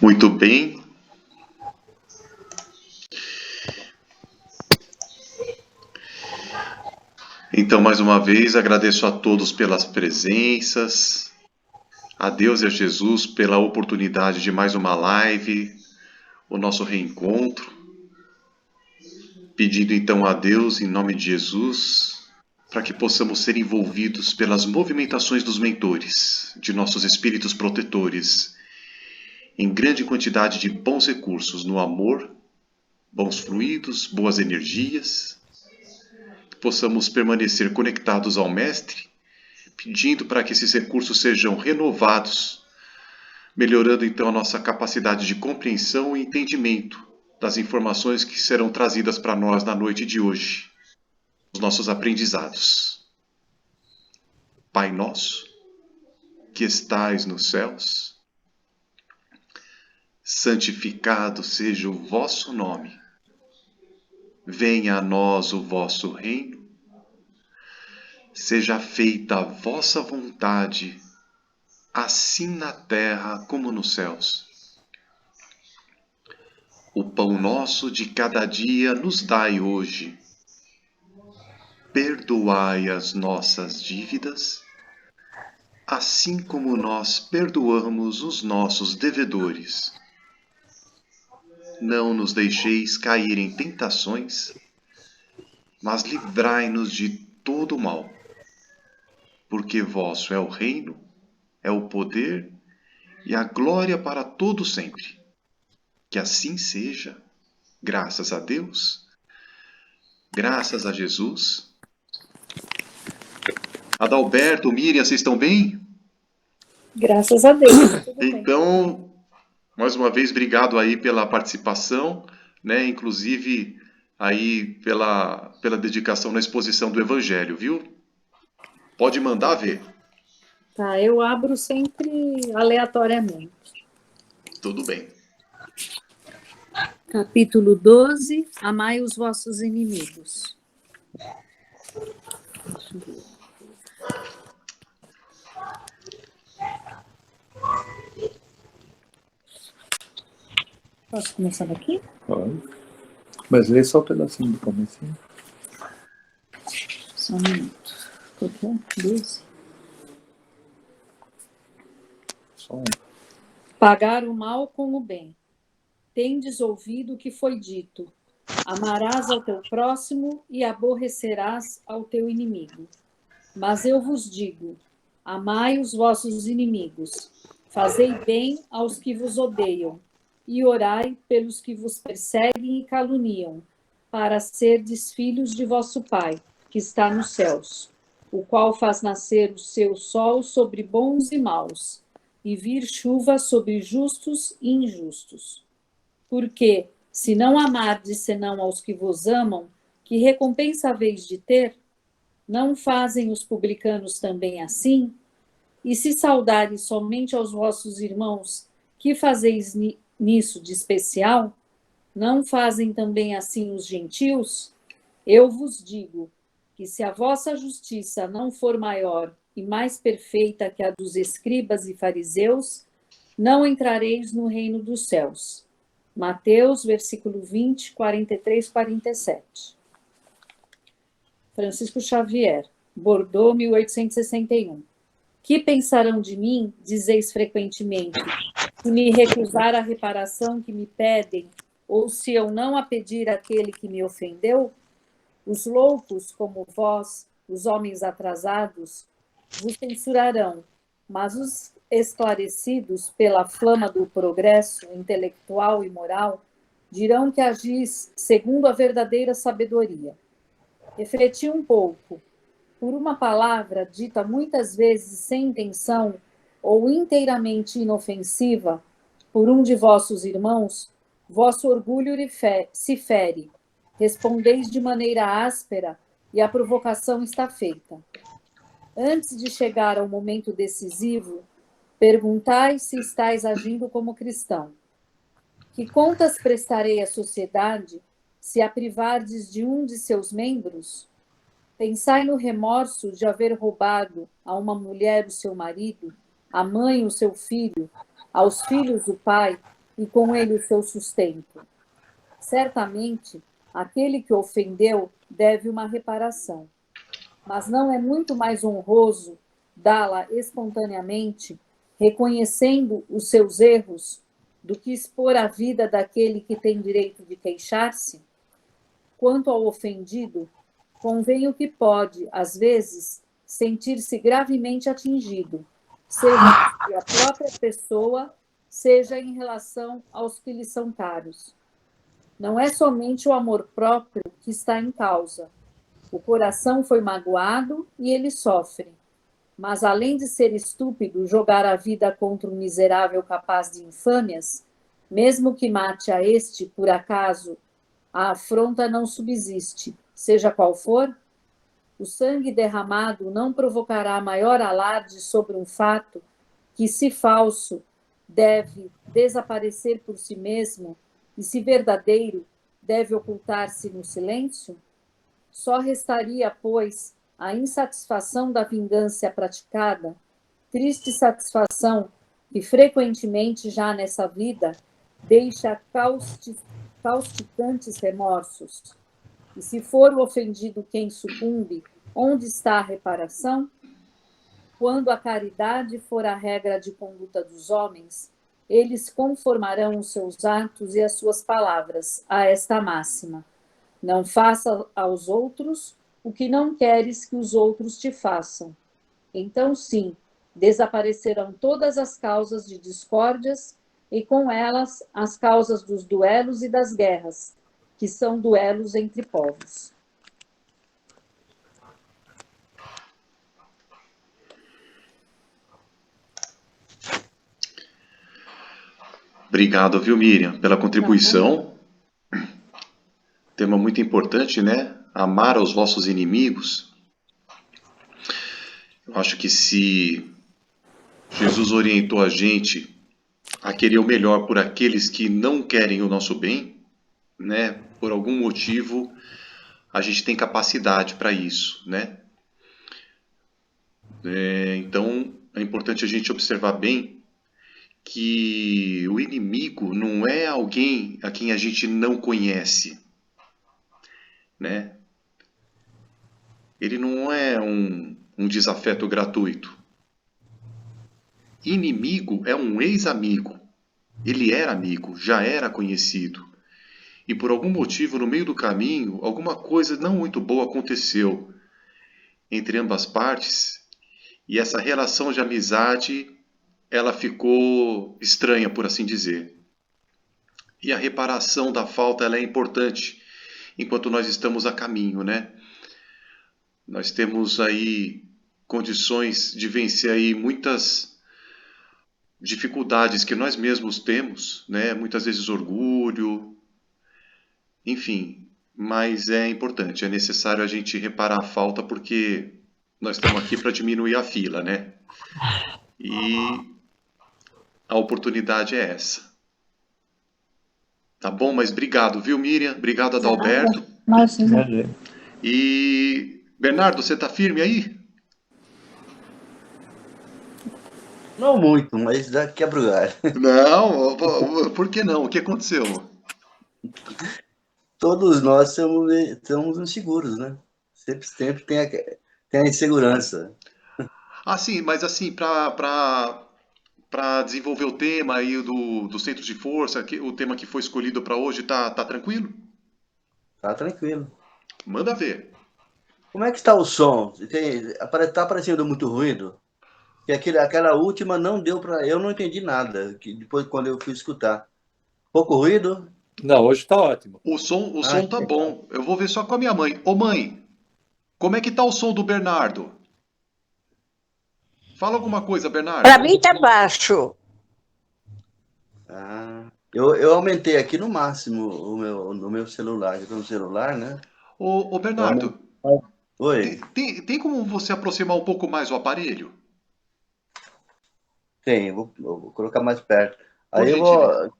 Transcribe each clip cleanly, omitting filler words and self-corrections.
Muito bem. Então, mais uma vez, agradeço a todos pelas presenças, a Deus e a Jesus pela oportunidade de mais uma live, o nosso reencontro. Pedindo então a Deus, em nome de Jesus, para que possamos ser envolvidos pelas movimentações dos mentores, de nossos espíritos protetores, em grande quantidade de bons recursos no amor, bons fluidos, boas energias, que possamos permanecer conectados ao Mestre, pedindo para que esses recursos sejam renovados, melhorando então a nossa capacidade de compreensão e entendimento das informações que serão trazidas para nós na noite de hoje, os nossos aprendizados. Pai nosso, que estais nos céus, santificado seja o vosso nome. Venha a nós o vosso reino. Seja feita a vossa vontade, assim na terra como nos céus. O pão nosso de cada dia nos dai hoje. Perdoai as nossas dívidas, assim como nós perdoamos os nossos devedores. Não nos deixeis cair em tentações, mas livrai-nos de todo o mal. Porque vosso é o reino, é o poder e a glória para todo sempre. Que assim seja, graças a Deus, graças a Jesus. Adalberto, Miriam, vocês estão bem? Graças a Deus, tudo bem. Então, mais uma vez, obrigado aí pela participação, né? Inclusive aí pela dedicação na exposição do Evangelho, viu? Pode mandar ver. Tá, eu abro sempre aleatoriamente. Tudo bem. Capítulo 12, amai os vossos inimigos. Posso começar daqui? Pode. Mas lê só o pedacinho do comecinho. Só um minuto. Qual que é? 12. Só um. Pagar o mal com o bem. Tendes ouvido o que foi dito. Amarás ao teu próximo e aborrecerás ao teu inimigo. Mas eu vos digo, amai os vossos inimigos, fazei bem aos que vos odeiam, e orai pelos que vos perseguem e caluniam, para serdes filhos de vosso Pai, que está nos céus, o qual faz nascer o seu sol sobre bons e maus, e vir chuva sobre justos e injustos. Porque, se não amardes senão aos que vos amam, que recompensa haveis de ter? Não fazem os publicanos também assim? E se saudares somente aos vossos irmãos, que fazeis nisso de especial? Não fazem também assim os gentios? Eu vos digo que se a vossa justiça não for maior e mais perfeita que a dos escribas e fariseus, não entrareis no reino dos céus. Mateus, versículo 20, 43, 47. Francisco Xavier, Bordeaux, 1861. Que pensarão de mim, dizeis frequentemente, se me recusar a reparação que me pedem, ou se eu não a pedir àquele que me ofendeu? Os loucos, como vós, os homens atrasados, vos censurarão, mas os esclarecidos pela flama do progresso intelectual e moral dirão que agis segundo a verdadeira sabedoria. Refleti um pouco. Por uma palavra dita muitas vezes sem intenção ou inteiramente inofensiva por um de vossos irmãos, vosso orgulho se fere. Respondeis de maneira áspera e a provocação está feita. Antes de chegar ao momento decisivo, perguntai se estáis agindo como cristão. Que contas prestarei à sociedade se a privardes de um de seus membros? Pensai no remorso de haver roubado a uma mulher o seu marido a mãe o seu filho, aos filhos o pai, e com ele o seu sustento. Certamente, aquele que ofendeu deve uma reparação, mas não é muito mais honroso dá-la espontaneamente, reconhecendo os seus erros, do que expor a vida daquele que tem direito de queixar-se? Quanto ao ofendido, convém o que pode, às vezes, sentir-se gravemente atingido, seja de a própria pessoa, seja em relação aos que lhe são caros. Não é somente o amor próprio que está em causa. O coração foi magoado e ele sofre. Mas, além de ser estúpido jogar a vida contra um miserável capaz de infâmias, mesmo que mate a este, por acaso, a afronta não subsiste, seja qual for. O sangue derramado não provocará maior alarde sobre um fato que, se falso, deve desaparecer por si mesmo e, se verdadeiro, deve ocultar-se no silêncio? Só restaria, pois, a insatisfação da vingança praticada, triste satisfação que frequentemente já nessa vida deixa causticantes remorsos. E se for o ofendido quem sucumbe, onde está a reparação? Quando a caridade for a regra de conduta dos homens, eles conformarão os seus atos e as suas palavras a esta máxima: não faça aos outros o que não queres que os outros te façam. Então, sim, desaparecerão todas as causas de discórdias e, com elas, as causas dos duelos e das guerras, que são duelos entre povos. Obrigado, viu, Miriam, pela contribuição. Tema muito importante, né? Amar aos vossos inimigos. Eu acho que se Jesus orientou a gente a querer o melhor por aqueles que não querem o nosso bem, né? Por algum motivo, a gente tem capacidade para isso, né? Então, é importante a gente observar bem que o inimigo não é alguém a quem a gente não conhece, né? Ele não é um desafeto gratuito. Inimigo é um ex-amigo. Ele era amigo, já era conhecido. E por algum motivo, no meio do caminho, alguma coisa não muito boa aconteceu entre ambas partes, e essa relação de amizade, ela ficou estranha, por assim dizer. E a reparação da falta, ela é importante enquanto nós estamos a caminho, né? Nós temos aí condições de vencer aí muitas dificuldades que nós mesmos temos, né? Muitas vezes orgulho, enfim. Mas é importante, é necessário a gente reparar a falta porque nós estamos aqui para diminuir a fila, né? E a oportunidade é essa. Tá bom? Mas obrigado, viu, Miriam? Obrigado, Adalberto. Imagina. E Bernardo, você tá firme aí? Não muito, mas dá quebra o galho. Não, por que não? O que aconteceu? Todos nós somos inseguros, né? Sempre tem a insegurança. Ah, sim, mas assim, para desenvolver o tema aí do centro de força, o tema que foi escolhido para hoje, tá tranquilo? Tá tranquilo. Manda ver. Como é que está o som? Tá aparecendo muito ruído? Que aquela última não deu para. Eu não entendi nada. Que depois, quando eu fui escutar. Pouco ruído? Não, hoje está ótimo. O som tá bom. Eu vou ver só com a minha mãe. Ô mãe, como é que tá o som do Bernardo? Fala alguma coisa, Bernardo. Para mim tá baixo. Eu aumentei aqui no máximo no meu celular. Eu tô no celular, né? Ô Bernardo, Oi, tem como você aproximar um pouco mais o aparelho? tem. Eu vou colocar mais perto. Por Aí eu gentileza. vou.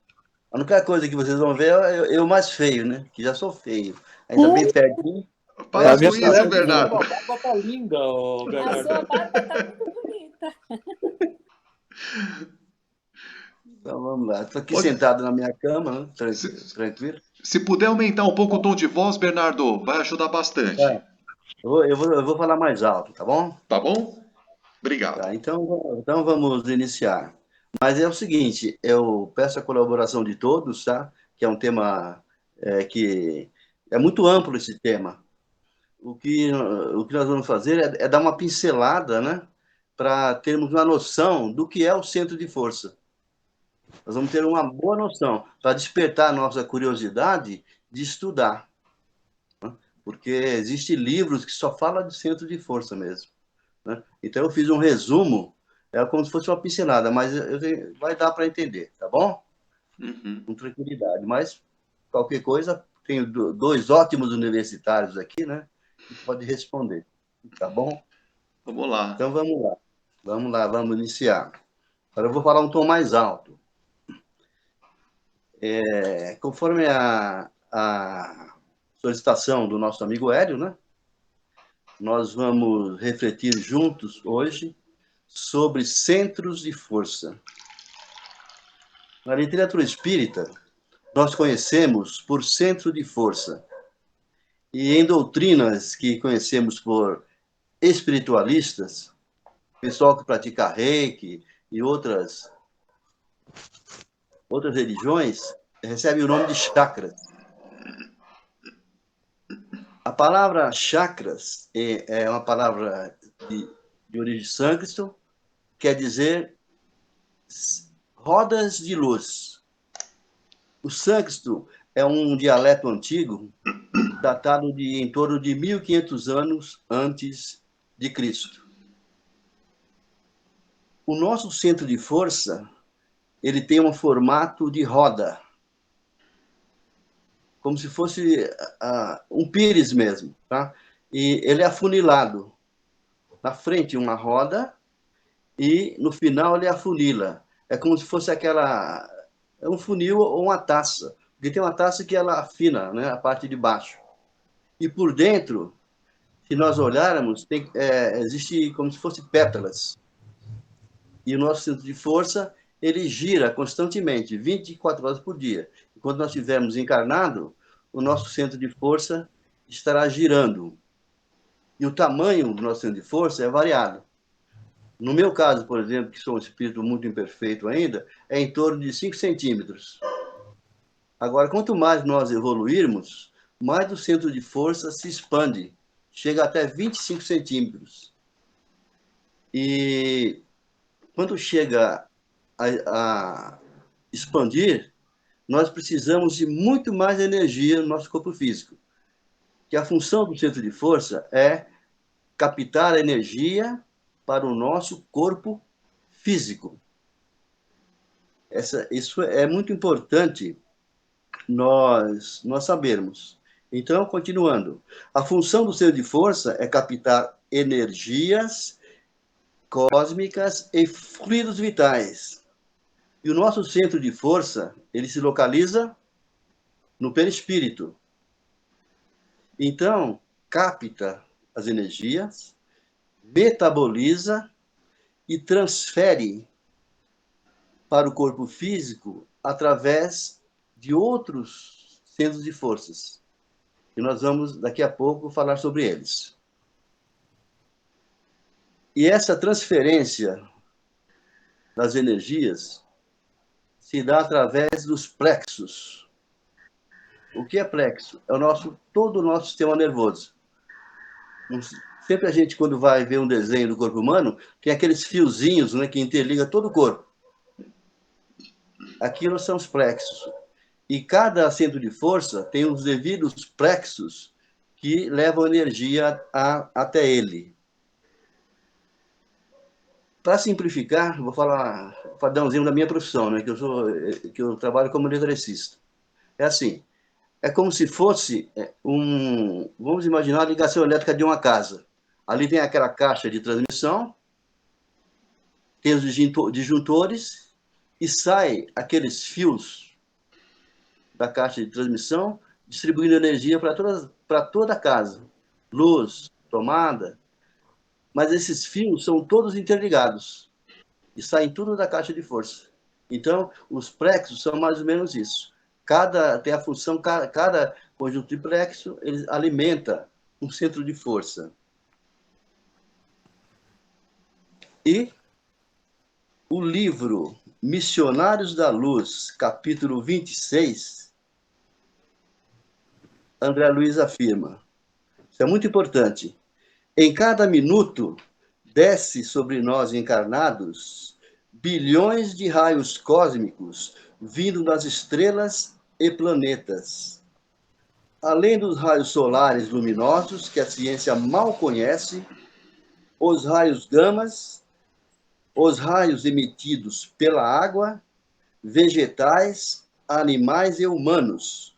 A única coisa que vocês vão ver é eu mais feio, né? Que já sou feio. Ainda bem pertinho. Para A minha com isso, colega Bernardo. A barba tá linda, ô, A Bernardo. sua barba está muito bonita. vamos lá. Estou aqui Pode- sentado na minha cama, né? Se, Tranquilo. se puder aumentar um pouco o tom de voz, Bernardo, vai ajudar bastante. Tá. Eu vou falar mais alto, tá bom? Tá bom? Obrigado. Tá, então vamos iniciar. Mas é o seguinte, eu peço a colaboração de todos, tá? Que é um tema que é muito amplo esse tema. O que nós vamos fazer é dar uma pincelada, né? Para termos uma noção do que é o centro de força. Nós vamos ter uma boa noção para despertar a nossa curiosidade de estudar. Porque existem livros que só falam de centro de força mesmo. Né? Então, eu fiz um resumo, é como se fosse uma pincelada, mas vai dar para entender, tá bom? Uhum. Com tranquilidade. Mas, qualquer coisa, tenho dois ótimos universitários aqui, né? Que podem responder, tá bom? Vamos lá. Então, vamos lá. Vamos lá, vamos iniciar. Agora eu vou falar um tom mais alto. Conforme a solicitação do nosso amigo Hélio, né? Nós vamos refletir juntos hoje sobre centros de força. Na literatura espírita, nós conhecemos por centro de força. E em doutrinas que conhecemos por espiritualistas, pessoal que pratica Reiki e outras religiões, recebe o nome de chakras. A palavra chakras é uma palavra de origem sânscrito, quer dizer rodas de luz. O sânscrito é um dialeto antigo, datado de em torno de 1500 anos antes de Cristo. O nosso centro de força, ele tem um formato de roda, como se fosse um pires mesmo, tá? E ele é afunilado. Na frente uma roda e no final ele afunila. É como se fosse é um funil ou uma taça. Porque tem uma taça que ela afina, né, a parte de baixo. E por dentro, se nós olharmos, existe como se fosse pétalas. E o nosso centro de força, ele gira constantemente, 24 horas por dia. E quando nós estivermos encarnado, o nosso centro de força estará girando. E o tamanho do nosso centro de força é variado. No meu caso, por exemplo, que sou um espírito muito imperfeito ainda, é em torno de 5 centímetros. Agora, quanto mais nós evoluirmos, mais o centro de força se expande, chega até 25 centímetros. E quando chega a expandir, nós precisamos de muito mais energia no nosso corpo físico. Que a função do centro de força é captar energia para o nosso corpo físico. Isso é muito importante nós sabermos. Então, continuando. A função do centro de força é captar energias cósmicas e fluidos vitais. E o nosso centro de força, ele se localiza no perispírito. Então, capta as energias, metaboliza e transfere para o corpo físico através de outros centros de forças. E nós vamos, daqui a pouco, falar sobre eles. E essa transferência das energias se dá através dos plexos. O que é plexo? É todo o nosso sistema nervoso. Sempre a gente, quando vai ver um desenho do corpo humano, tem aqueles fiozinhos, né, que interligam todo o corpo. Aquilo são os plexos. E cada centro de força tem os devidos plexos que levam energia até ele. Para simplificar, vou falar, para dar um exemplo da minha profissão, né, que eu trabalho como eletricista. É assim, é como se fosse vamos imaginar a ligação elétrica de uma casa. Ali tem aquela caixa de transmissão, tem os disjuntores, e sai aqueles fios da caixa de transmissão, distribuindo energia para toda a casa. Luz, tomada. Mas esses fios são todos interligados. E saem tudo da caixa de força. Então, os plexos são mais ou menos isso. Tem a função, cada conjunto de plexo, ele alimenta um centro de força. E o livro Missionários da Luz, capítulo 26, André Luiz afirma, isso é muito importante, em cada minuto desce sobre nós encarnados bilhões de raios cósmicos vindo das estrelas e planetas. Além dos raios solares luminosos, que a ciência mal conhece, os raios gamas, os raios emitidos pela água, vegetais, animais e humanos,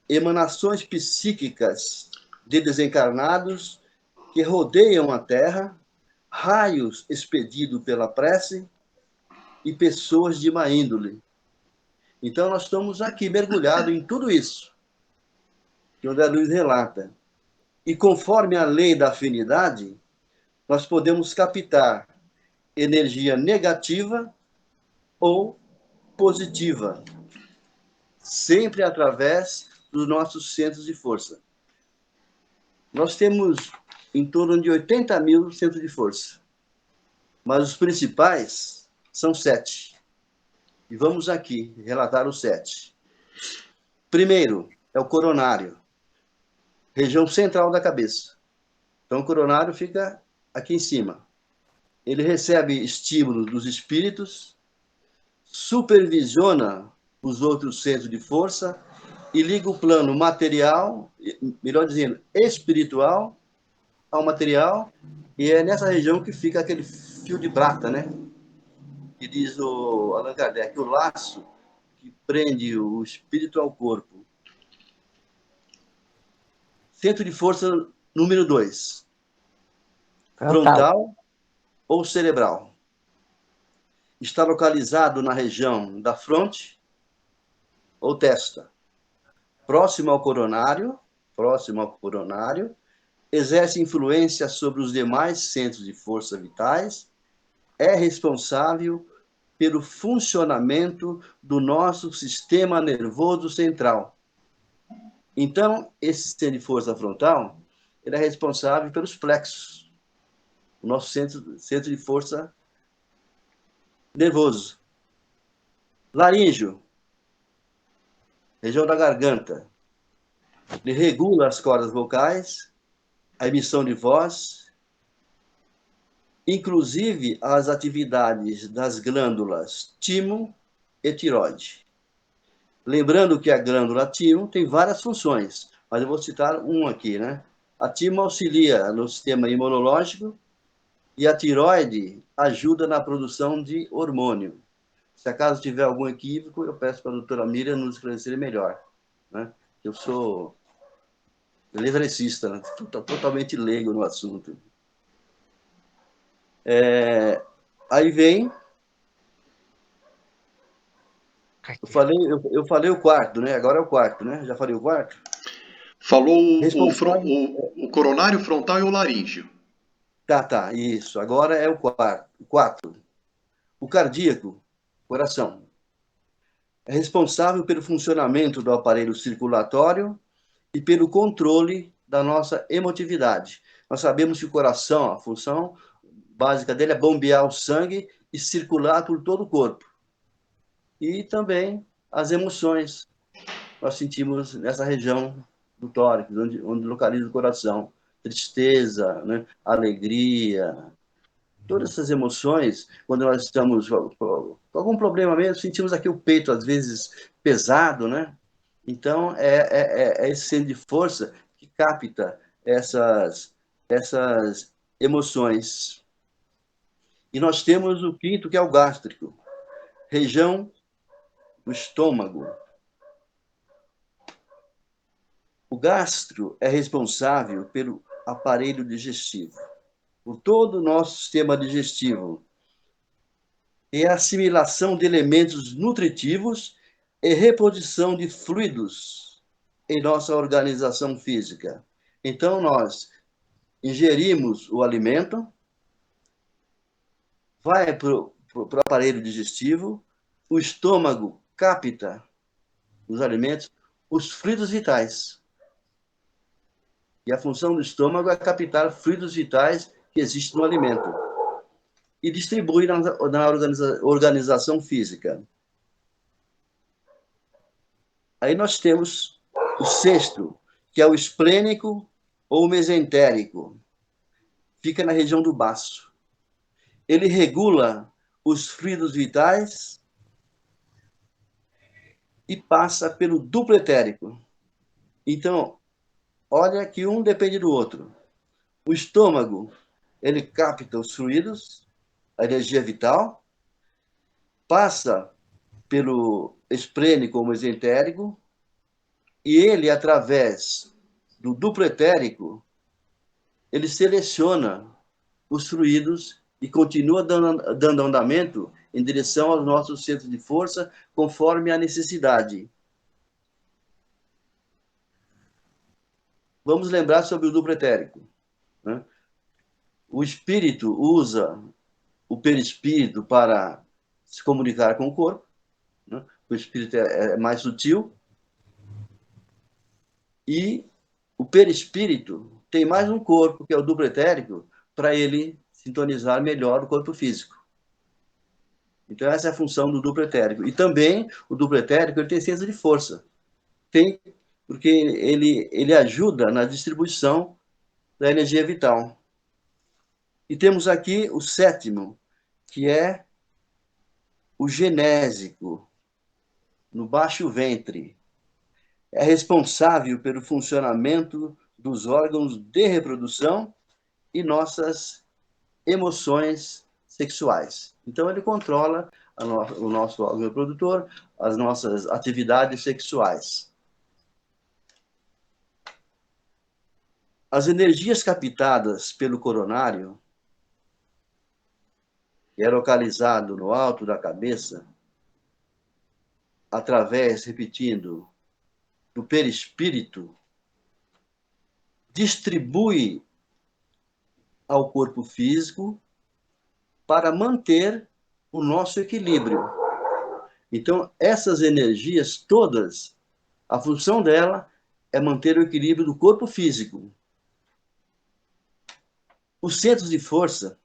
emanações psíquicas de desencarnados que rodeiam a Terra, raios expedidos pela prece e pessoas de má índole. Então, nós estamos aqui mergulhados em tudo isso que o André Luiz relata. E conforme a lei da afinidade, nós podemos captar energia negativa ou positiva, sempre através dos nossos centros de força. Nós temos em torno de 80 mil centros de força, mas os principais são 7. E vamos aqui relatar os 7. Primeiro é o coronário, região central da cabeça. Então, o coronário fica aqui em cima. Ele recebe estímulos dos espíritos, supervisiona os outros centros de força e liga o plano material, melhor dizendo, espiritual, ao material, e é nessa região que fica aquele fio de prata, né? Que diz o Allan Kardec, o laço que prende o espírito ao corpo. Centro de força número 2. Frontal ou cerebral. Está localizado na região da fronte ou testa. Próximo ao coronário, exerce influência sobre os demais centros de força vitais, é responsável pelo funcionamento do nosso sistema nervoso central. Então, esse centro de força frontal, ele é responsável pelos plexos, o nosso centro de força nervoso. Laríngeo, região da garganta. Ele regula as cordas vocais, a emissão de voz, inclusive as atividades das glândulas timo e tiroide. Lembrando que a glândula timo tem várias funções, mas eu vou citar um aqui, né? A timo auxilia no sistema imunológico e a tiroide ajuda na produção de hormônio. Se acaso tiver algum equívoco, eu peço para a doutora Miriam nos esclarecer melhor, né? Eu sou eletricista, né? Totalmente leigo no assunto. Aí vem... Eu falei o quarto, né? Agora é o quarto, né? Já falei o quarto? Falou o coronário, frontal e o laríngeo. Tá, isso. Agora é o quarto. O cardíaco, coração. É responsável pelo funcionamento do aparelho circulatório e pelo controle da nossa emotividade. Nós sabemos que o coração, a função básica dele é bombear o sangue e circular por todo o corpo. E também as emoções nós sentimos nessa região do tórax, onde localiza o coração. Tristeza, né? Alegria, todas essas emoções, quando nós estamos com algum problema mesmo, sentimos aqui o peito, às vezes, pesado, né? Então, é esse centro de força que capta essas emoções. E nós temos o quinto, que é o gástrico, região do estômago. O gastro é responsável pelo aparelho digestivo, por todo o nosso sistema digestivo, e a assimilação de elementos nutritivos e reposição de fluidos em nossa organização física. Então, nós ingerimos o alimento, vai para o aparelho digestivo, o estômago capta nos alimentos os fluidos vitais. E a função do estômago é captar fluidos vitais que existem no alimento e distribui na organização física. Aí nós temos o sexto, que é o esplênico ou mesentérico. Fica na região do baço. Ele regula os fluidos vitais e passa pelo duplo etérico. Então, olha que um depende do outro. O estômago, ele capta os fluidos, a energia vital, passa pelo esplênico ou mesentérico, e ele, através do duplo etérico, ele seleciona os fluidos e continua dando andamento em direção aos nossos centros de força, conforme a necessidade. Vamos lembrar sobre o duplo etérico, né? O espírito usa o perispírito para se comunicar com o corpo, né? O espírito é mais sutil, e o perispírito tem mais um corpo, que é o duplo etérico, para ele sintonizar melhor o corpo físico. Então, essa é a função do duplo etérico. E também, o duplo etérico ele tem centro de força. Tem, porque ele ajuda na distribuição da energia vital. E temos aqui o sétimo, que é o genésico, no baixo ventre. É responsável pelo funcionamento dos órgãos de reprodução e nossas emoções sexuais. Então, ele controla o nosso órgão reprodutor, as nossas atividades sexuais. As energias captadas pelo coronário, que é localizado no alto da cabeça, através, repetindo, do perispírito, distribui ao corpo físico para manter o nosso equilíbrio. Então, essas energias todas, a função dela é manter o equilíbrio do corpo físico. Os centros de força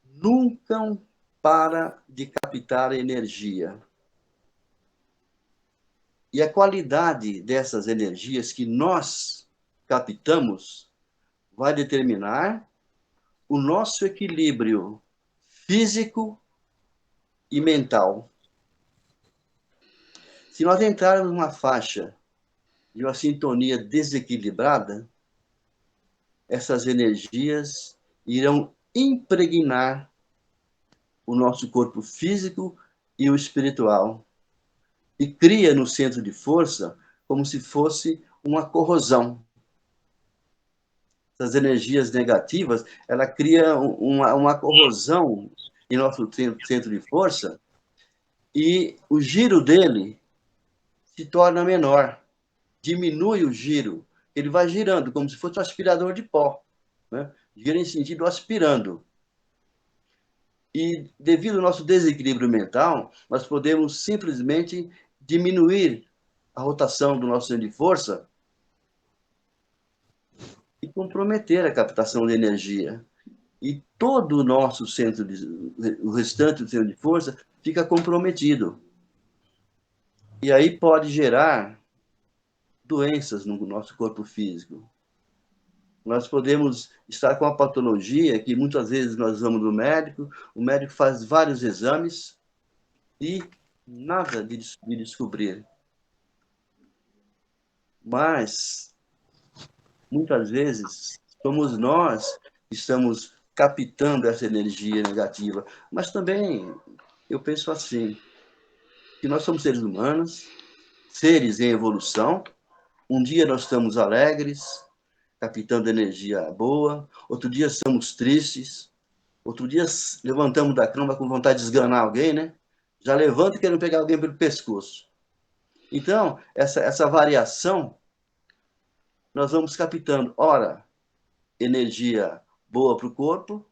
nunca param de captar energia. E a qualidade dessas energias que nós captamos vai determinar o nosso equilíbrio físico e mental. Se nós entrarmos numa faixa de uma sintonia desequilibrada, essas energias irão impregnar o nosso corpo físico e o espiritual. E cria no centro de força como se fosse uma corrosão. Essas energias negativas, ela cria uma corrosão em nosso centro de força e o giro dele se torna menor, diminui o giro. Ele vai girando como se fosse um aspirador de pó, né? Gira em sentido aspirando. E devido ao nosso desequilíbrio mental, nós podemos simplesmente diminuir a rotação do nosso centro de força e comprometer a captação de energia. E todo o nosso centro, o restante do centro de força, fica comprometido. E aí pode gerar doenças no nosso corpo físico. Nós podemos estar com uma patologia que muitas vezes nós vamos no médico, o médico faz vários exames e nada de descobrir. Mas, muitas vezes, somos nós que estamos captando essa energia negativa. Mas também, eu penso assim, que nós somos seres humanos, seres em evolução. Um dia nós estamos alegres, captando energia boa. Outro dia estamos tristes. Outro dia levantamos da cama com vontade de esganar alguém, né? Já levanta querendo pegar alguém pelo pescoço. Então, essa variação, nós vamos captando, ora, energia boa para o corpo,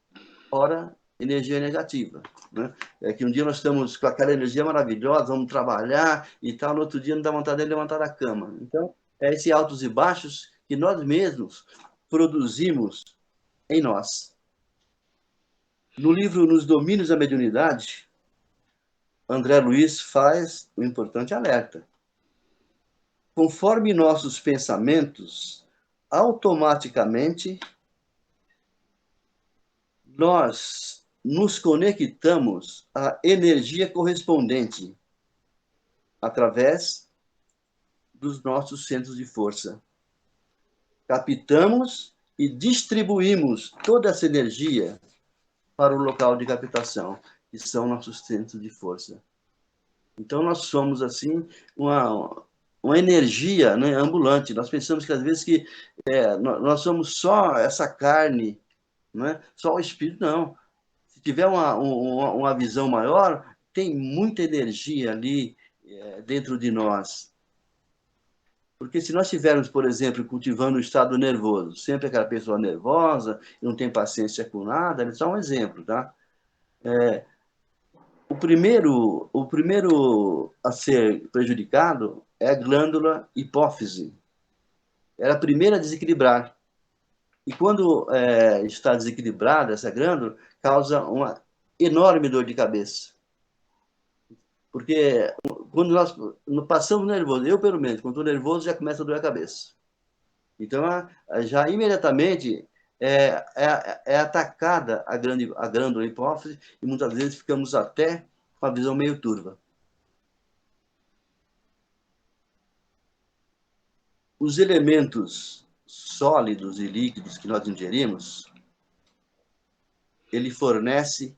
ora, energia negativa, né? É que um dia nós estamos com aquela energia maravilhosa, vamos trabalhar e tal, no outro dia não dá vontade de levantar da cama. Então, é esse altos e baixos que nós mesmos produzimos em nós. No livro Nos Domínios da Mediunidade, André Luiz faz um importante alerta. Conforme nossos pensamentos, automaticamente nós nos conectamos à energia correspondente através dos nossos centros de força. Captamos e distribuímos toda essa energia para o local de captação, que são nossos centros de força. Então, nós somos, assim, uma energia, né, ambulante. Nós pensamos que, às vezes, que nós somos só essa carne, né? Só o espírito, não. Se tiver uma visão maior, tem muita energia ali dentro de nós. Porque se nós estivermos, por exemplo, cultivando o estado nervoso, sempre aquela pessoa nervosa, não tem paciência com nada, é só um exemplo, tá? O primeiro a ser prejudicado é a glândula hipófise. Ela é a primeira a desequilibrar. E quando está desequilibrada essa glândula, causa uma enorme dor de cabeça. Porque quando nós passamos nervoso, eu pelo menos, quando estou nervoso, já começa a doer a cabeça. Então, já imediatamente é atacada a glândula hipófise e muitas vezes ficamos até com a visão meio turva. Os elementos sólidos e líquidos que nós ingerimos, ele fornece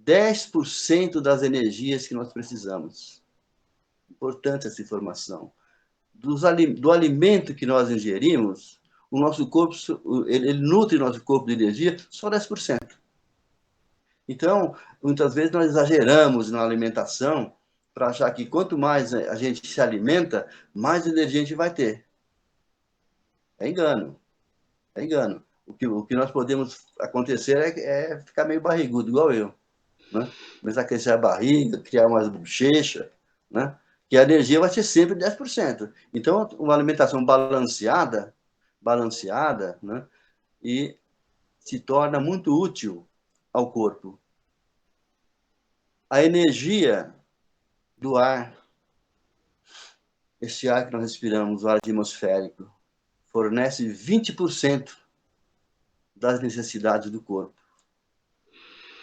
10% das energias que nós precisamos. Importante essa informação. Do alimento que nós ingerimos, o nosso corpo, ele nutre o nosso corpo de energia só 10%. Então, muitas vezes nós exageramos na alimentação para achar que quanto mais a gente se alimenta, mais energia a gente vai ter. É engano. É engano. O que nós podemos acontecer é ficar meio barrigudo, igual eu. Né? Começar a crescer a barriga, criar umas bochechas, né? Que a energia vai ser sempre 10%. Então, uma alimentação balanceada, né? E se torna muito útil ao corpo. A energia do ar, esse ar que nós respiramos, o ar atmosférico, fornece 20% das necessidades do corpo.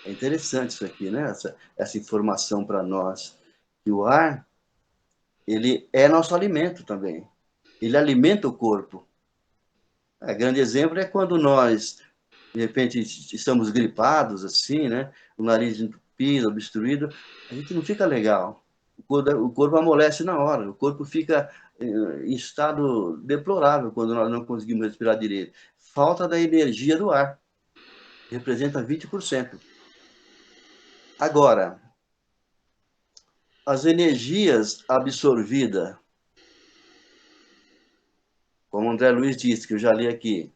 É interessante isso aqui, né? Essa informação para nós. Que o ar, ele é nosso alimento também. Ele alimenta o corpo. Grande exemplo é quando nós, de repente, estamos gripados, assim, né? O nariz entupido, obstruído, a gente não fica legal. O corpo amolece na hora. O corpo fica em estado deplorável quando nós não conseguimos respirar direito. Falta da energia do ar. Representa 20%. Agora, as energias absorvidas, como André Luiz disse, que eu já li aqui,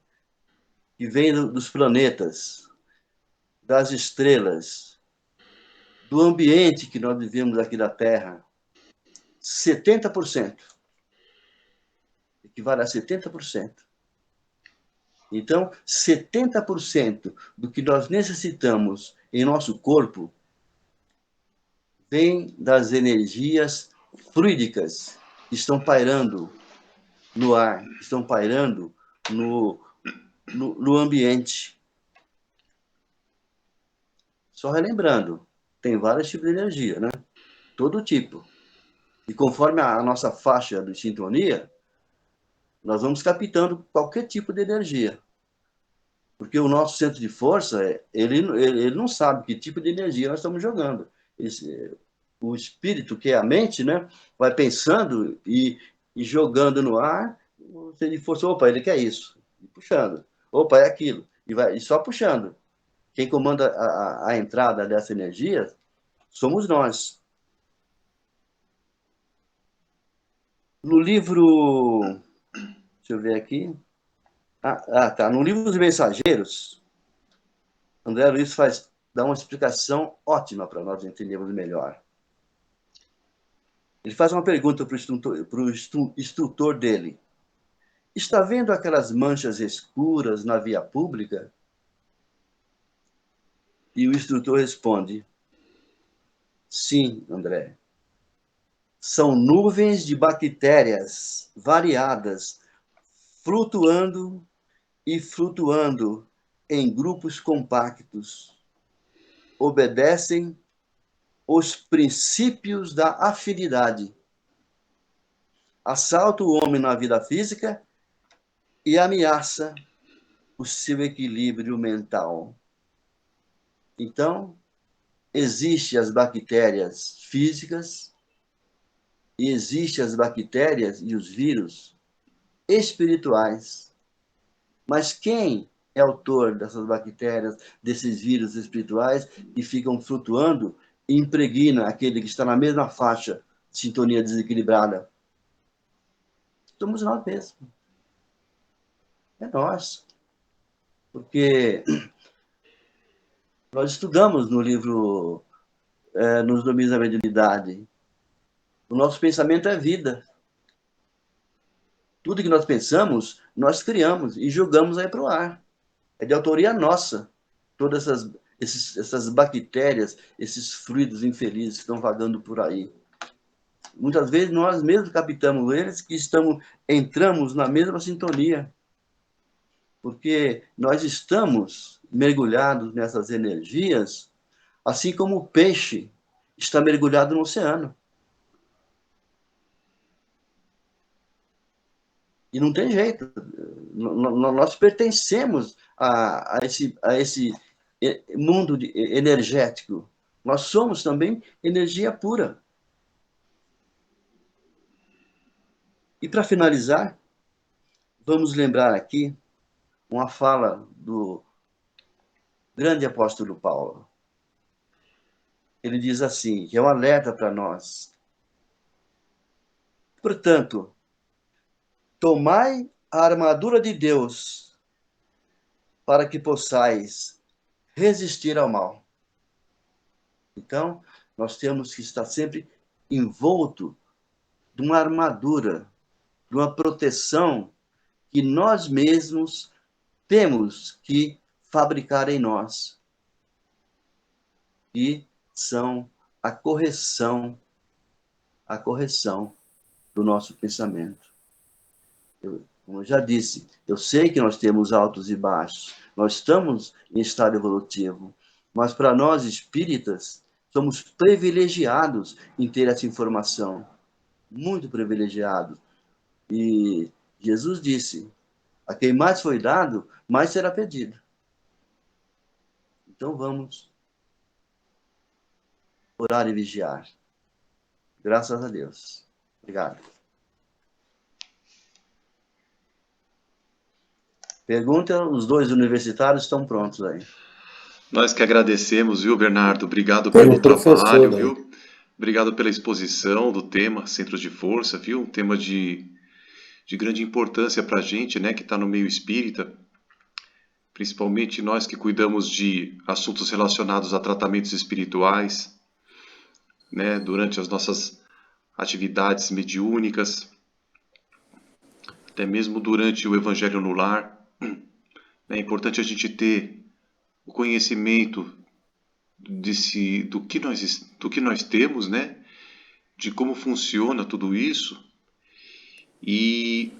que vem dos planetas, das estrelas, do ambiente que nós vivemos aqui da Terra, 70%. Equivale a 70%. Então, 70% do que nós necessitamos em nosso corpo vem das energias fluídicas que estão pairando no ar, que estão pairando no ambiente. Só relembrando, tem vários tipos de energia, né? Todo tipo. E conforme a nossa faixa de sintonia, nós vamos captando qualquer tipo de energia. Porque o nosso centro de força, ele não sabe que tipo de energia nós estamos jogando. O espírito, que é a mente, né, vai pensando e jogando no ar, o centro de força, opa, ele quer isso. E puxando. Opa, é aquilo. E só puxando. Quem comanda a entrada dessa energia somos nós. No livro... Deixa eu ver aqui. Tá. No livro dos Mensageiros, André Luiz faz dá uma explicação ótima para nós entendermos melhor. Ele faz uma pergunta para o instrutor dele. Está vendo aquelas manchas escuras na via pública? E o instrutor responde, sim, André. São nuvens de bactérias variadas, flutuando e flutuando em grupos compactos. Obedecem os princípios da afinidade. Assalta o homem na vida física e ameaça o seu equilíbrio mental. Então, existem as bactérias físicas e existem as bactérias e os vírus espirituais. Mas quem é autor dessas bactérias, desses vírus espirituais que ficam flutuando e impregna aquele que está na mesma faixa de sintonia desequilibrada? Somos nós mesmos. É nós. Porque nós estudamos no livro Nos Domínios da Mediunidade. O nosso pensamento é vida. Tudo que nós pensamos, nós criamos e jogamos aí para o ar. É de autoria nossa. Todas essas bactérias, esses fluidos infelizes que estão vagando por aí. Muitas vezes nós mesmos captamos eles que entramos na mesma sintonia. Porque nós estamos mergulhados nessas energias, assim como o peixe está mergulhado no oceano. E não tem jeito. Nós pertencemos a esse mundo energético. Nós somos também energia pura. E para finalizar, vamos lembrar aqui uma fala do grande apóstolo Paulo. Ele diz assim, que é um alerta para nós. Portanto, tomai a armadura de Deus para que possais resistir ao mal. Então, nós temos que estar sempre envolto de uma armadura, de uma proteção que nós mesmos temos que fabricar em nós. E são a correção do nosso pensamento. Como eu já disse, eu sei que nós temos altos e baixos, nós estamos em estado evolutivo, mas para nós espíritas, somos privilegiados em ter essa informação, muito privilegiados. E Jesus disse, a quem mais foi dado, mais será pedido. Então vamos orar e vigiar. Graças a Deus. Obrigado. Pergunta, os dois universitários estão prontos aí. Nós que agradecemos, viu, Bernardo? Obrigado Tem pelo um professor trabalho, aí. viu? Obrigado pela exposição do tema Centros de Força, viu? Um tema de grande importância para a gente, né, que está no meio espírita, principalmente nós que cuidamos de assuntos relacionados a tratamentos espirituais, né, durante as nossas atividades mediúnicas, até mesmo durante o Evangelho no Lar. É importante a gente ter o conhecimento do que nós temos, né, de como funciona tudo isso. E,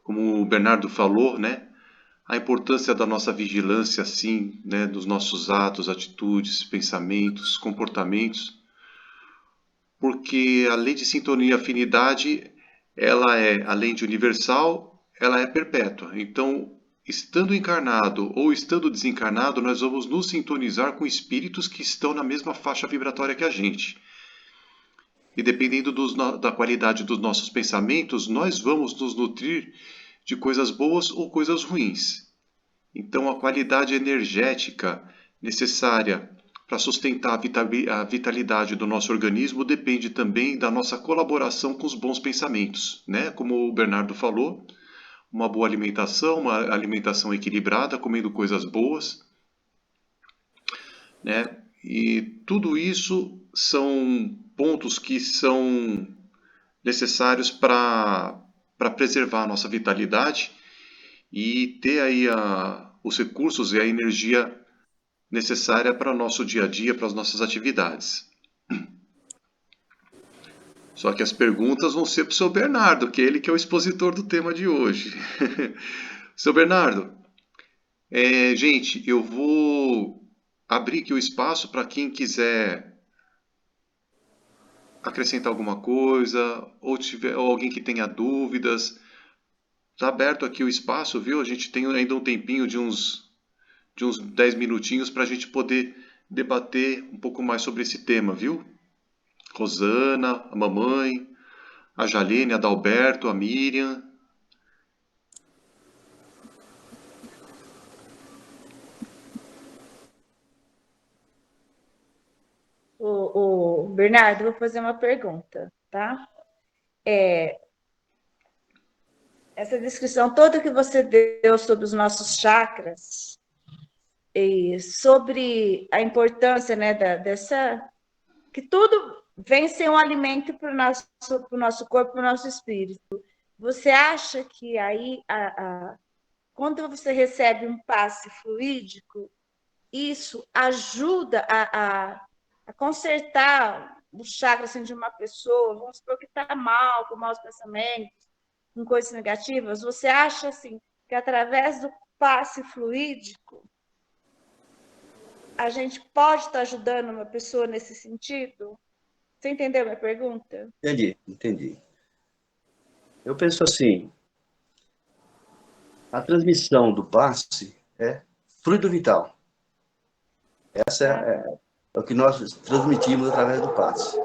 como o Bernardo falou, né, a importância da nossa vigilância, assim, né, dos nossos atos, atitudes, pensamentos, comportamentos, porque a lei de sintonia e afinidade, ela é, além de universal, ela é perpétua. Então, estando encarnado ou estando desencarnado, nós vamos nos sintonizar com espíritos que estão na mesma faixa vibratória que a gente. E dependendo da qualidade dos nossos pensamentos, nós vamos nos nutrir de coisas boas ou coisas ruins. Então, a qualidade energética necessária para sustentar a vitalidade do nosso organismo depende também da nossa colaboração com os bons pensamentos, né? Como o Bernardo falou, uma boa alimentação, uma alimentação equilibrada, comendo coisas boas, né? E tudo isso são pontos que são necessários para preservar a nossa vitalidade e ter aí os recursos e a energia necessária para o nosso dia a dia, para as nossas atividades. Só que as perguntas vão ser para o seu Bernardo, que é ele que é o expositor do tema de hoje. Seu Bernardo, gente, eu vou abrir aqui o espaço para quem quiser acrescentar alguma coisa, ou alguém que tenha dúvidas. Está aberto aqui o espaço, viu? A gente tem ainda um tempinho de uns 10 minutinhos para a gente poder debater um pouco mais sobre esse tema, viu? Rosana, a mamãe, a Jalene, a Dalberto, a Miriam. O Bernardo, vou fazer uma pergunta, tá? Essa descrição toda que você deu sobre os nossos chakras e sobre a importância, né, dessa que tudo vem ser um alimento para o nosso corpo, para o nosso espírito. Você acha que aí, quando você recebe um passe fluídico, isso ajuda a consertar o chakra assim, de uma pessoa, vamos supor que está mal, com maus pensamentos, com coisas negativas, você acha assim que através do passe fluídico a gente pode estar ajudando uma pessoa nesse sentido? Você entendeu a minha pergunta? Entendi. Eu penso assim, a transmissão do passe é fluido vital. Essa é o que nós transmitimos através do passe.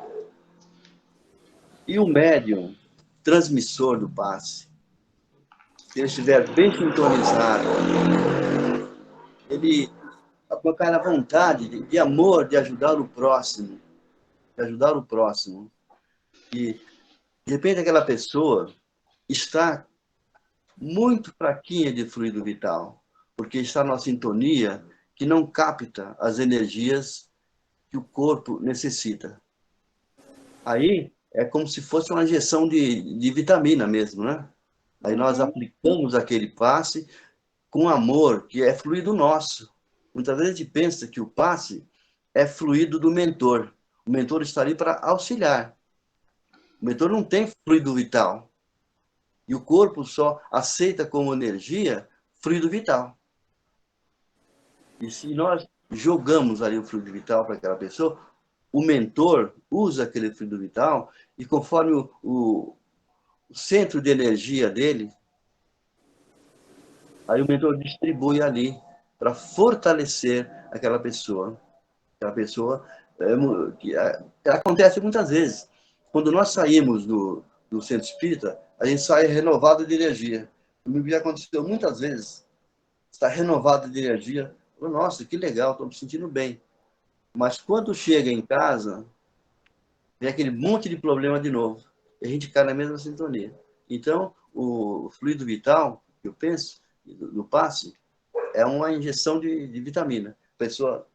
E o médium transmissor do passe, se ele estiver bem sintonizado, ele com aquela vontade de amor de ajudar o próximo, e de repente aquela pessoa está muito fraquinha de fluido vital, porque está numa sintonia que não capta as energias que o corpo necessita. Aí é como se fosse uma injeção de vitamina mesmo, né? Aí nós aplicamos aquele passe com amor, que é fluido nosso. Muitas vezes a gente pensa que o passe é fluido do mentor. O mentor está ali para auxiliar. O mentor não tem fluido vital. E o corpo só aceita como energia fluido vital. E se nós jogamos ali o fluido vital para aquela pessoa, o mentor usa aquele fluido vital e conforme o centro de energia dele, aí o mentor distribui ali para fortalecer aquela pessoa. Aquela pessoa acontece muitas vezes. Quando nós saímos do centro espírita, a gente sai renovado de energia. Comigo já aconteceu muitas vezes. Está renovado de energia. Nossa, que legal, estou me sentindo bem. Mas quando chega em casa, vem aquele monte de problema de novo. E a gente cai na mesma sintonia. Então, o fluido vital, que eu penso, do passe, é uma injeção de vitamina. A pessoa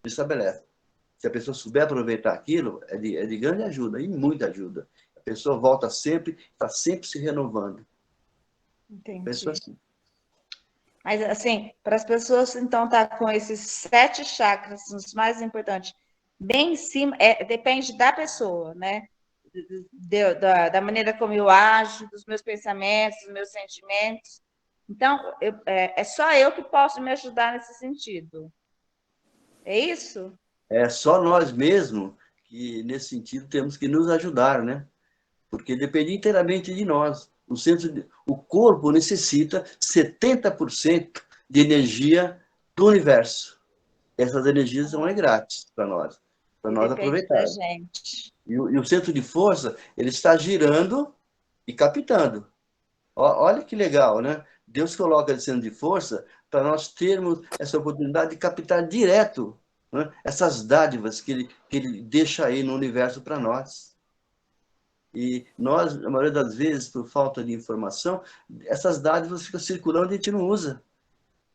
se estabelece. Se a pessoa souber aproveitar aquilo, é de grande ajuda, e muita ajuda. A pessoa volta sempre, está sempre se renovando. Entendi. Penso assim. Mas, assim, para as pessoas, então, estar com esses 7 chakras, os mais importantes, bem em cima, depende da pessoa, né? Da maneira como eu ajo, dos meus pensamentos, dos meus sentimentos. Então, é só eu que posso me ajudar nesse sentido. É isso? É só nós mesmos que, nesse sentido, temos que nos ajudar, né? Porque depende inteiramente de nós. O corpo necessita 70% de energia do universo. Essas energias não é grátis para nós Depende da aproveitarmos. gente. E o centro de força, ele está girando e captando. Olha que legal, né? Deus coloca esse centro de força para nós termos essa oportunidade de captar direto, né, essas dádivas que ele deixa aí no universo para nós. E nós, na maioria das vezes, por falta de informação, essas dádivas ficam circulando e a gente não usa.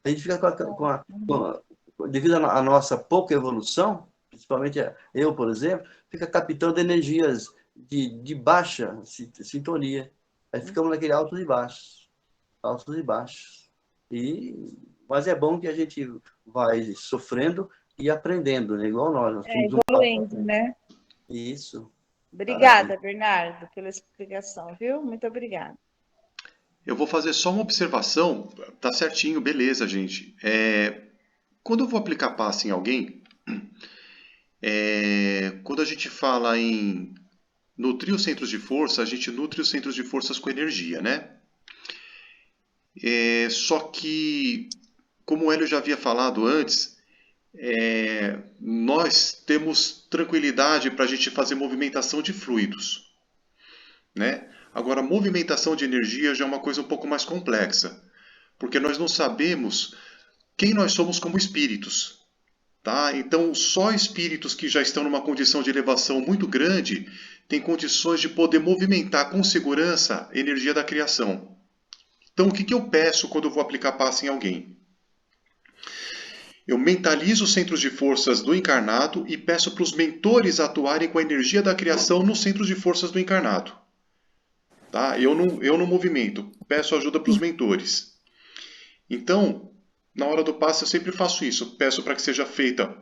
A gente fica com devido à nossa pouca evolução, principalmente eu, por exemplo, fica captando energias de baixa sintonia. Aí ficamos naquele altos e baixos, altos e baixos. Mas é bom que a gente vai sofrendo e aprendendo, né? Igual nós temos Evoluindo, né? Isso. Obrigada, Bernardo, pela explicação, viu? Muito obrigada. Eu vou fazer só uma observação. Tá certinho, beleza, gente. Quando eu vou aplicar passe em alguém, quando a gente fala em nutrir os centros de força, a gente nutre os centros de forças com energia, né? Só que, como o Hélio já havia falado antes, nós temos tranquilidade para a gente fazer movimentação de fluidos, né? Agora, movimentação de energia já é uma coisa um pouco mais complexa, porque nós não sabemos quem nós somos como espíritos, tá? Então, só espíritos que já estão numa condição de elevação muito grande têm condições de poder movimentar com segurança a energia da criação. Então, o que eu peço quando eu vou aplicar passe em alguém? Eu mentalizo os centros de forças do encarnado e peço para os mentores atuarem com a energia da criação nos centros de forças do encarnado. Tá? Eu não movimento, peço ajuda para os mentores. Então, na hora do passe eu sempre faço isso. Peço para que seja feita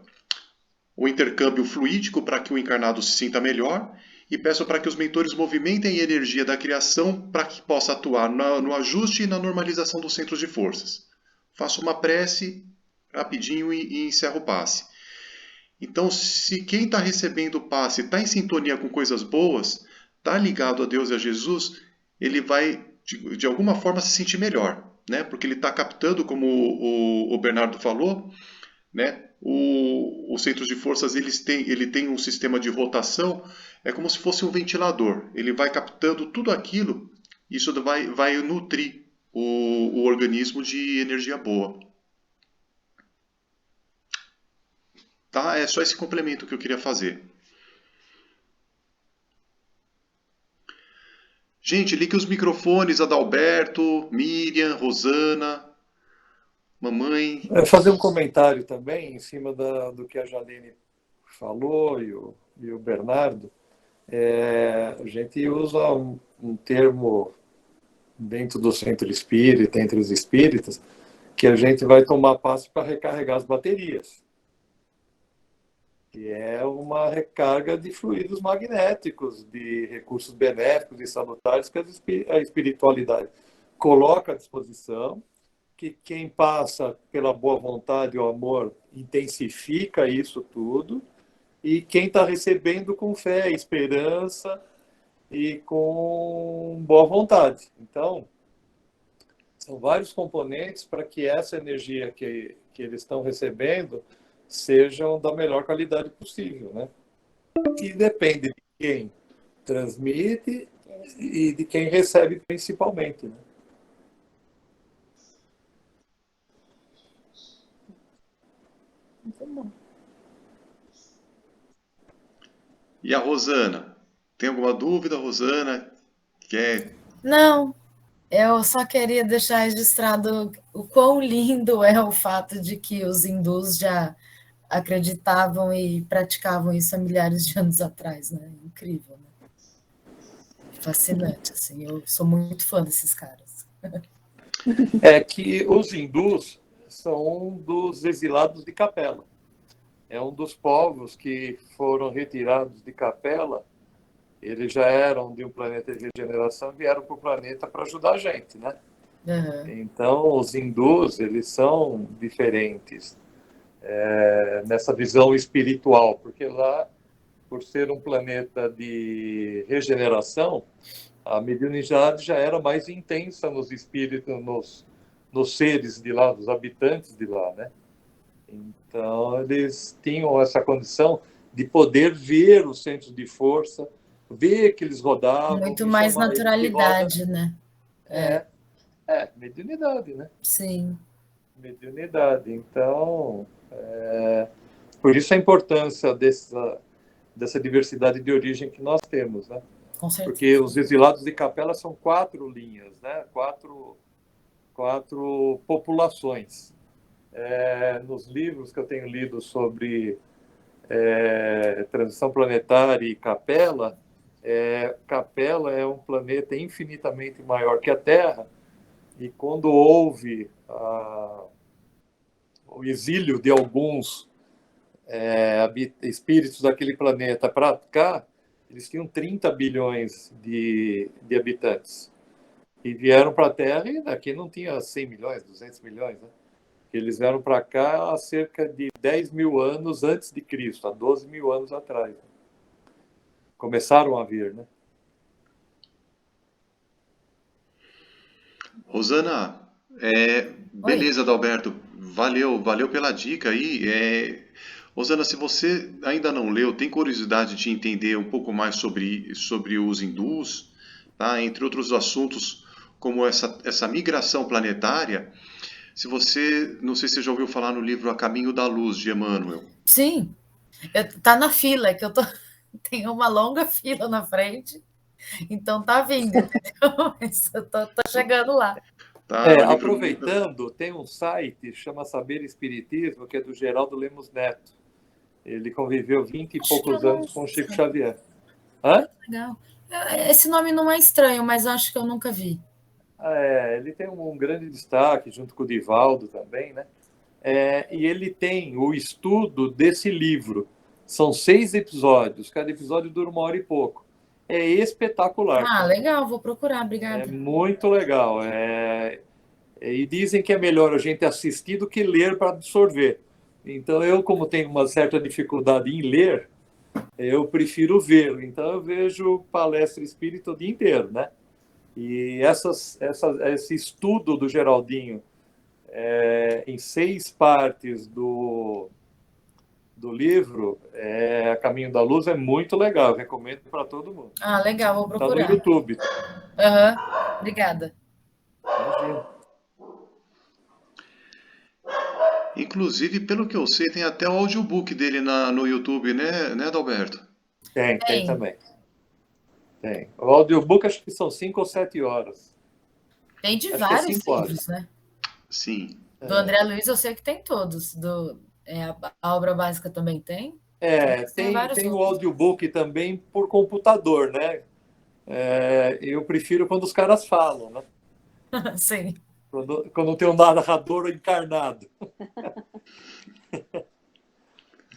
o intercâmbio fluídico para que o encarnado se sinta melhor e peço para que os mentores movimentem a energia da criação para que possa atuar no ajuste e na normalização dos centros de forças. Faço uma prece rapidinho e encerro o passe. Então, se quem está recebendo o passe está em sintonia com coisas boas, está ligado a Deus e a Jesus, ele vai, de alguma forma, se sentir melhor, né? Porque ele está captando, como o Bernardo falou, né? Os centros de forças ele tem um sistema de rotação, é como se fosse um ventilador. Ele vai captando tudo aquilo, isso vai nutrir o organismo de energia boa. Tá? É só esse complemento que eu queria fazer. Gente, ligue os microfones, Adalberto, Miriam, Rosana, mamãe. Fazer um comentário também em cima do que a Jalene falou e o Bernardo. A gente usa um termo dentro do centro espírita, entre os espíritas, que a gente vai tomar passe para recarregar as baterias, que é uma recarga de fluidos magnéticos, de recursos benéficos e salutares que a espiritualidade coloca à disposição, que quem passa pela boa vontade e o amor intensifica isso tudo, e quem está recebendo com fé, esperança e com boa vontade. Então, são vários componentes para que essa energia que eles estão recebendo sejam da melhor qualidade possível, né? E depende de quem transmite e de quem recebe principalmente, né? E a Rosana? Tem alguma dúvida, Rosana? Não, eu só queria deixar registrado o quão lindo é o fato de que os hindus já acreditavam e praticavam isso há milhares de anos atrás, né? Incrível, né? Fascinante, assim. Eu sou muito fã desses caras. É que os hindus são dos exilados de Capela. É um dos povos que foram retirados de Capela. Eles já eram de um planeta de regeneração e vieram para o planeta para ajudar a gente, né? Uhum. Então, os hindus, eles são diferentes nessa visão espiritual, porque lá, por ser um planeta de regeneração, a mediunidade já era mais intensa nos espíritos, nos seres de lá, dos habitantes de lá, né? Então, eles tinham essa condição de poder ver os centros de força, ver que eles rodavam. Muito mais naturalidade, né? Mediunidade, né? Sim. Mediunidade. Então, por isso a importância dessa diversidade de origem que nós temos, né? Com certeza. Porque os exilados de Capela são 4 linhas, né? Quatro populações. nos livros que eu tenho lido sobre transição planetária e Capela, Capela é um planeta infinitamente maior que a Terra, e quando houve o exílio de alguns espíritos daquele planeta para cá, eles tinham 30 bilhões de habitantes. E vieram para a Terra, e daqui não tinha 100 milhões, 200 milhões, né? Eles vieram para cá há cerca de 10 mil anos antes de Cristo, há 12 mil anos atrás. Começaram a vir, né? Rosana, Oi. beleza, Adalberto. Valeu pela dica aí. Rosana, se você ainda não leu, tem curiosidade de entender um pouco mais sobre os hindus, tá? Entre outros assuntos, como essa migração planetária. Se você, não sei se você já ouviu falar no livro A Caminho da Luz, de Emmanuel. Sim, tá na fila, que eu tô. Tem uma longa fila na frente, então tá vindo, entendeu? Mas eu tô chegando lá. Tá? É um livro. Aproveitando, tem um site, chama Saber Espiritismo, que é do Geraldo Lemos Neto. Ele conviveu 20 e poucos anos com o Chico Xavier. Hã? Legal. Esse nome não é estranho, mas eu acho que eu nunca vi. Ele tem um grande destaque, junto com o Divaldo também, né? E ele tem o estudo desse livro. São 6 episódios, cada episódio dura 1 hora e pouco. É espetacular. Ah, legal, vou procurar, obrigada. É muito legal. E dizem que é melhor a gente assistir do que ler para absorver. Então, eu, como tenho uma certa dificuldade em ler, eu prefiro ver. Então, eu vejo palestra espírita o dia inteiro, né? E esse estudo do Geraldinho, em 6 partes do livro, A Caminho da Luz, é muito legal. Recomendo para todo mundo. Ah, legal, vou procurar. Está no YouTube. Obrigada. Imagina. Inclusive, pelo que eu sei, tem até o audiobook dele no YouTube, né, Adalberto? Tem também. Tem. O audiobook acho que são 5 ou 7 horas. Tem de Acho vários que é 5 horas. livros, né? Sim. Do André Luiz eu sei que tem todos. A obra básica também tem? Tem o audiobook também por computador, né? Eu prefiro quando os caras falam, né? Sim. Quando tem um narrador encarnado.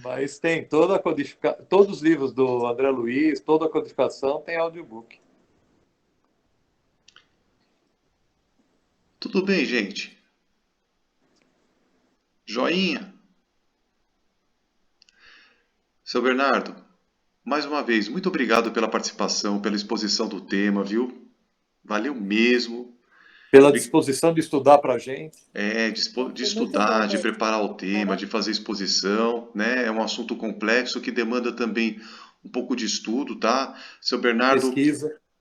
Mas tem toda a todos os livros do André Luiz, toda a codificação tem audiobook. Tudo bem, gente? Joinha? Seu Bernardo, mais uma vez, muito obrigado pela participação, pela exposição do tema, viu? Valeu mesmo. Pela disposição de estudar para a gente. De estudar, de preparar o tema, de fazer exposição, né? É um assunto complexo que demanda também um pouco de estudo, tá? Seu Bernardo...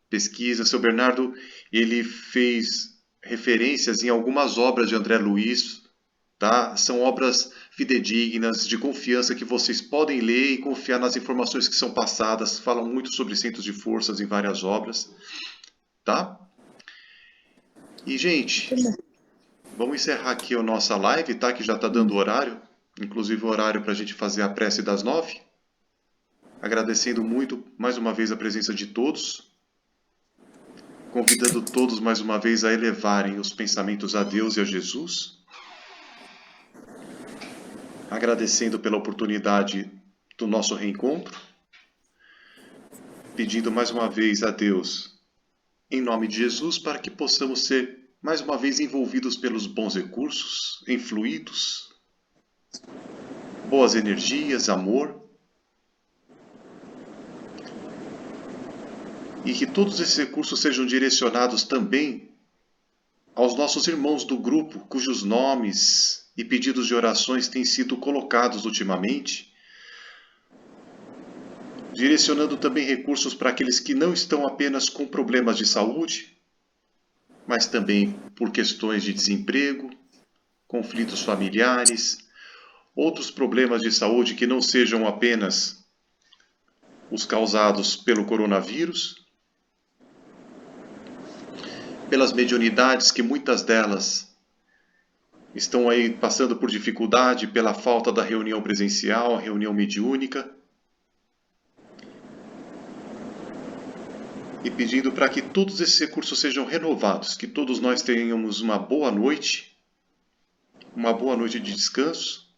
Pesquisa. Seu Bernardo, ele fez referências em algumas obras de André Luiz, tá? São obras fidedignas, de confiança, que vocês podem ler e confiar nas informações que são passadas. Falam muito sobre centros de forças em várias obras, tá? E, gente, vamos encerrar aqui a nossa live, tá? Que já está dando horário, inclusive o horário para a gente fazer a prece das 9. Agradecendo muito, mais uma vez, a presença de todos. Convidando todos, mais uma vez, a elevarem os pensamentos a Deus e a Jesus. Agradecendo pela oportunidade do nosso reencontro. Pedindo mais uma vez a Deus, em nome de Jesus, para que possamos ser mais uma vez envolvidos pelos bons recursos, em fluidos, boas energias, amor. E que todos esses recursos sejam direcionados também aos nossos irmãos do grupo, cujos nomes e pedidos de orações têm sido colocados ultimamente, direcionando também recursos para aqueles que não estão apenas com problemas de saúde, mas também por questões de desemprego, conflitos familiares, outros problemas de saúde que não sejam apenas os causados pelo coronavírus, pelas mediunidades que muitas delas estão aí passando por dificuldade pela falta da reunião presencial, a reunião mediúnica. E pedindo para que todos esses recursos sejam renovados, que todos nós tenhamos uma boa noite de descanso.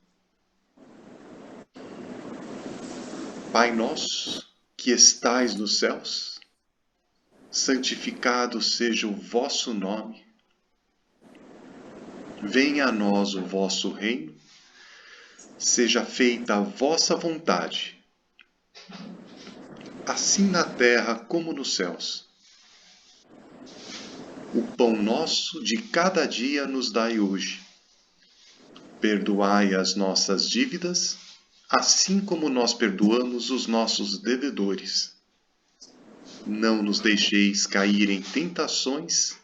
Pai nosso, que estais nos céus, santificado seja o vosso nome. Venha a nós o vosso reino, seja feita a vossa vontade, assim na terra como nos céus. O pão nosso de cada dia nos dai hoje. Perdoai as nossas dívidas, assim como nós perdoamos os nossos devedores. Não nos deixeis cair em tentações,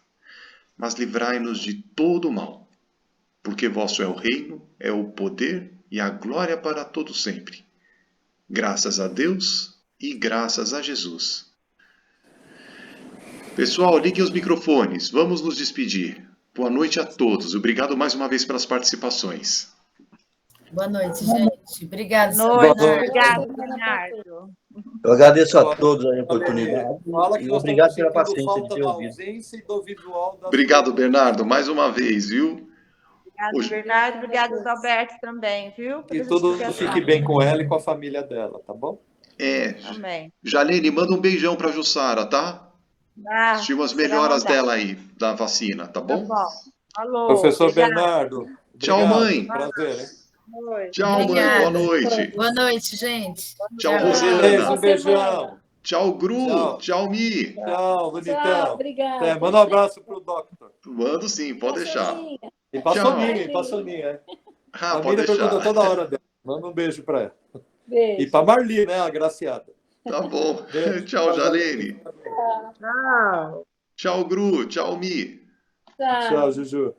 mas livrai-nos de todo o mal. Porque vosso é o reino, é o poder e a glória para todo sempre. Graças a Deus e graças a Jesus. Pessoal, liguem os microfones. Vamos nos despedir. Boa noite a todos. Obrigado mais uma vez pelas participações. Boa noite, gente. Obrigada, Boa noite. Bernardo. Obrigado, Bernardo. Eu agradeço a todos a oportunidade Fala que e nós obrigado estamos pela sentindo paciência de falta ter da ouvido. ausência e do visual da... Obrigado, Bernardo, mais uma vez, viu? Obrigado, Bernardo. Obrigado, Alberto, também, viu? Que tudo fique bem com ela e com a família dela, tá bom? Amém. Jalene, manda um beijão pra Jussara, tá? Estimas melhoras dela aí, da vacina, tá bom? Tá bom. Alô. Professor Obrigado. Bernardo. Tchau, obrigado. mãe. Prazer, hein? Tchau, mãe. Obrigada. Boa noite. Boa noite, gente. Tchau, Beleza, Rosana. um beijão. Tchau, Gru. Tchau. Tchau, Mi. Tchau, bonitão. Tchau, obrigada. Até, manda um abraço pro Doctor. Mando sim, pode deixar. E pra Tchau. Soninha, e pra Soninha. É. Ah, A pode família pergunta deixar. toda hora dela. Manda um beijo pra ela. Beijo. E pra Marli, né, agraciada. Tá bom. Beijo. Tchau, Jalene. Tchau. Tchau, Gru. Tchau, Mi. Tchau. Tchau, Juju.